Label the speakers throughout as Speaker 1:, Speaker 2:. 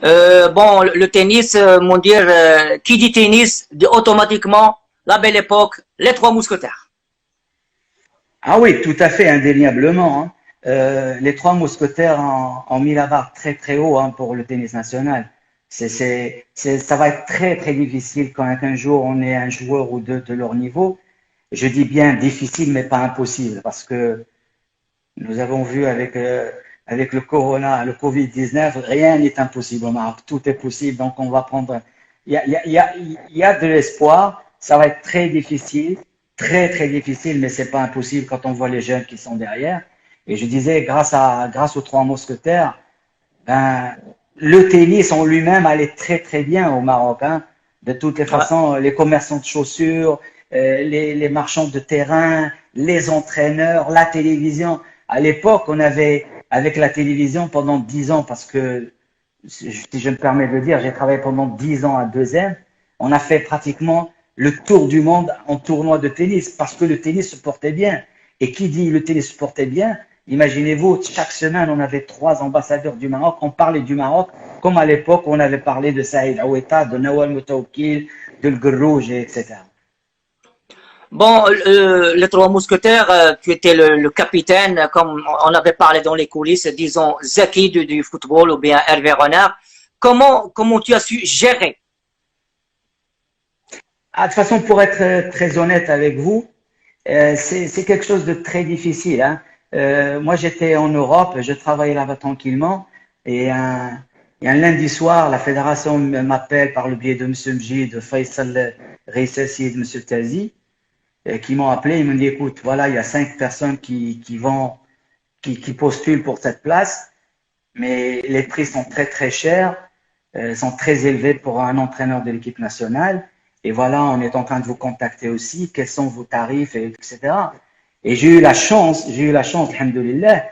Speaker 1: Bon, le tennis, mon dire, qui dit tennis, dit automatiquement la belle époque, les trois mousquetaires.
Speaker 2: Ah oui, tout à fait, indéniablement, hein. Les trois mousquetaires ont mis la barre très très haut, hein, pour le tennis national. Ça va être très très difficile quand un jour on est un joueur ou deux de leur niveau. Je dis bien difficile, mais pas impossible, parce que nous avons vu avec le corona, le Covid-19, rien n'est impossible au Maroc. Tout est possible. Donc, on va prendre. Il y a de l'espoir. Ça va être très difficile, très, très difficile, mais c'est pas impossible quand on voit les jeunes qui sont derrière. Et je disais, grâce aux trois mousquetaires, ben, le tennis en lui-même allait très, très bien au Maroc, hein. De toutes les
Speaker 1: Ouais.
Speaker 2: façons, les commerçants de chaussures, les marchands de terrain, les entraîneurs, la télévision. À l'époque, on avait, avec la télévision pendant 10 ans, parce que, si je me permets de le dire, j'ai travaillé pendant 10 ans à 2M, on a fait pratiquement le tour du monde en tournoi de tennis, parce que le tennis se portait bien. Et qui dit le tennis se portait bien, imaginez-vous, chaque semaine, on avait trois ambassadeurs du Maroc, on parlait du Maroc, comme à l'époque, on avait parlé de Saïd Aoueta, de Nawal Moutaoukil, de L'Grouj, etc.
Speaker 1: Bon, les trois mousquetaires, tu étais le capitaine, comme on avait parlé dans les coulisses, disons, Zaki du football ou bien Hervé Renard. Comment tu as su gérer?
Speaker 2: Ah, de toute façon, pour être très honnête avec vous, c'est quelque chose de très difficile, hein. Moi, j'étais en Europe, je travaillais là-bas tranquillement, et un lundi soir, la fédération m'appelle par le biais de M. Mjid, de Faisal Reissessi et de M. Tazi, qui m'ont appelé. Ils m'ont dit, écoute, voilà, il y a 5 personnes qui postulent pour cette place, mais les prix sont très très chers, sont très élevés pour un entraîneur de l'équipe nationale. Et voilà, on est en train de vous contacter aussi. Quels sont vos tarifs, etc. Et j'ai eu la chance, alhamdoulilah,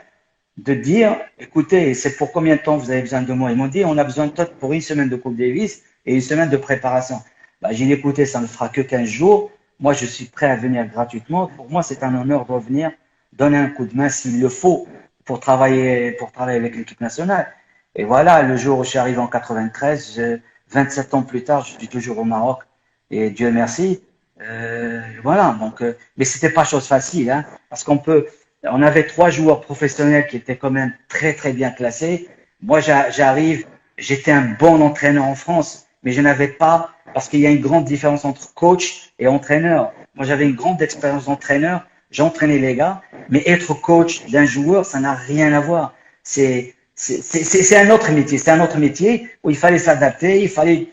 Speaker 2: de dire, écoutez, c'est pour combien de temps vous avez besoin de moi? Ils m'ont dit, on a besoin de toi pour une semaine de Coupe Davis et une semaine de préparation. Bah, j'ai dit, écoutez, ça ne fera que 15 jours. Moi, je suis prêt à venir gratuitement. Pour moi, c'est un honneur de revenir donner un coup de main s'il le faut pour travailler avec l'équipe nationale. Et voilà, le jour où je suis arrivé en 93, 27 ans plus tard, je suis toujours au Maroc. Et Dieu merci. Voilà, donc, mais c'était pas chose facile, hein, parce on avait trois joueurs professionnels qui étaient quand même très très bien classés. Moi, j'arrive, j'étais un bon entraîneur en France, mais je n'avais pas, parce qu'il y a une grande différence entre coach et entraîneur. Moi, j'avais une grande expérience d'entraîneur, j'entraînais les gars, mais être coach d'un joueur, ça n'a rien à voir. C'est un autre métier, c'est un autre métier où il fallait s'adapter, il fallait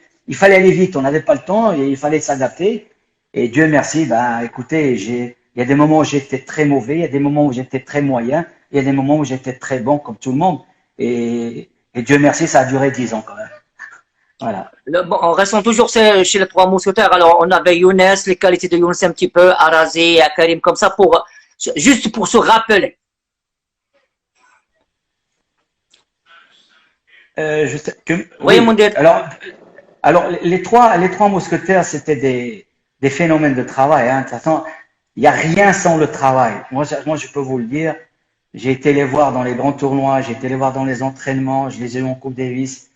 Speaker 2: aller vite, on n'avait pas le temps et il fallait s'adapter. Et Dieu merci, bah, écoutez, il y a des moments où j'étais très mauvais, il y a des moments où j'étais très moyen, il y a des moments où j'étais très bon comme tout le monde. Et Dieu merci, ça a duré 10 ans quand même. Voilà.
Speaker 1: Bon, restons toujours chez les trois mousquetaires. Alors, on avait Younes, les qualités de Younes un petit peu, Arazi, Karim, comme ça, juste pour se rappeler. Oui, mon
Speaker 2: Oui,
Speaker 1: dieu.
Speaker 2: alors les trois mousquetaires, c'était des phénomènes de travail, hein. De toute façon, il n'y a rien sans le travail. Moi, je peux vous le dire. J'ai été les voir dans les grands tournois, j'ai été les voir dans les entraînements, je les ai eu en Coupe Davis.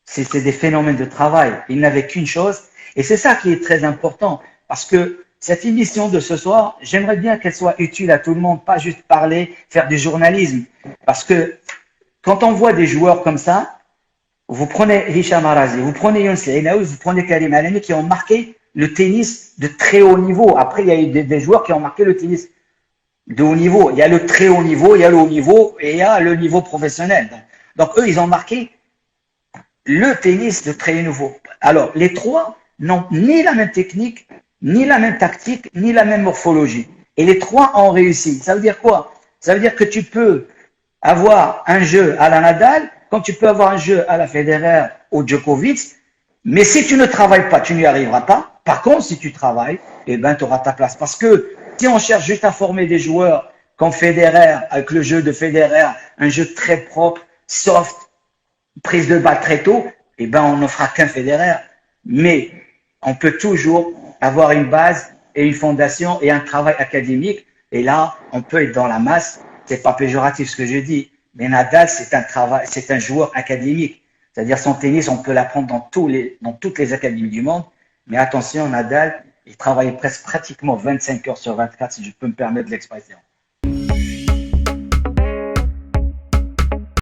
Speaker 2: C'est des phénomènes de travail. Ils n'avaient qu'une chose, et c'est ça qui est très important, parce que cette émission de ce soir, j'aimerais bien qu'elle soit utile à tout le monde, pas juste parler, faire du journalisme, parce que quand on voit des joueurs comme ça, vous prenez Hicham Arazi, vous prenez Younes Einaoui, vous prenez Karim Alemi qui ont marqué le tennis de très haut niveau. Après, il y a eu des joueurs qui ont marqué le tennis de haut niveau. Il y a le très haut niveau, il y a le haut niveau et il y a le niveau professionnel. Donc eux, ils ont marqué le tennis de très haut niveau. Alors, les trois n'ont ni la même technique, ni la même tactique, ni la même morphologie. Et les trois ont réussi. Ça veut dire quoi? Ça veut dire que tu peux avoir un jeu à la Nadal, comme tu peux avoir un jeu à la Federer ou Djokovic, mais si tu ne travailles pas, tu n'y arriveras pas. Par contre, si tu travailles, eh ben, tu auras ta place. Parce que si on cherche juste à former des joueurs comme Federer, avec le jeu de Federer, un jeu très propre, soft, prise de balle très tôt, eh ben, on ne fera qu'un Federer. Mais on peut toujours avoir une base et une fondation et un travail académique. Et là, on peut être dans la masse. C'est pas péjoratif ce que je dis. Mais Nadal, c'est un joueur académique. C'est-à-dire son tennis, on peut l'apprendre dans toutes les académies du monde. Mais attention, Nadal, il travaille presque pratiquement 25 heures sur 24, si je peux me permettre l'expression.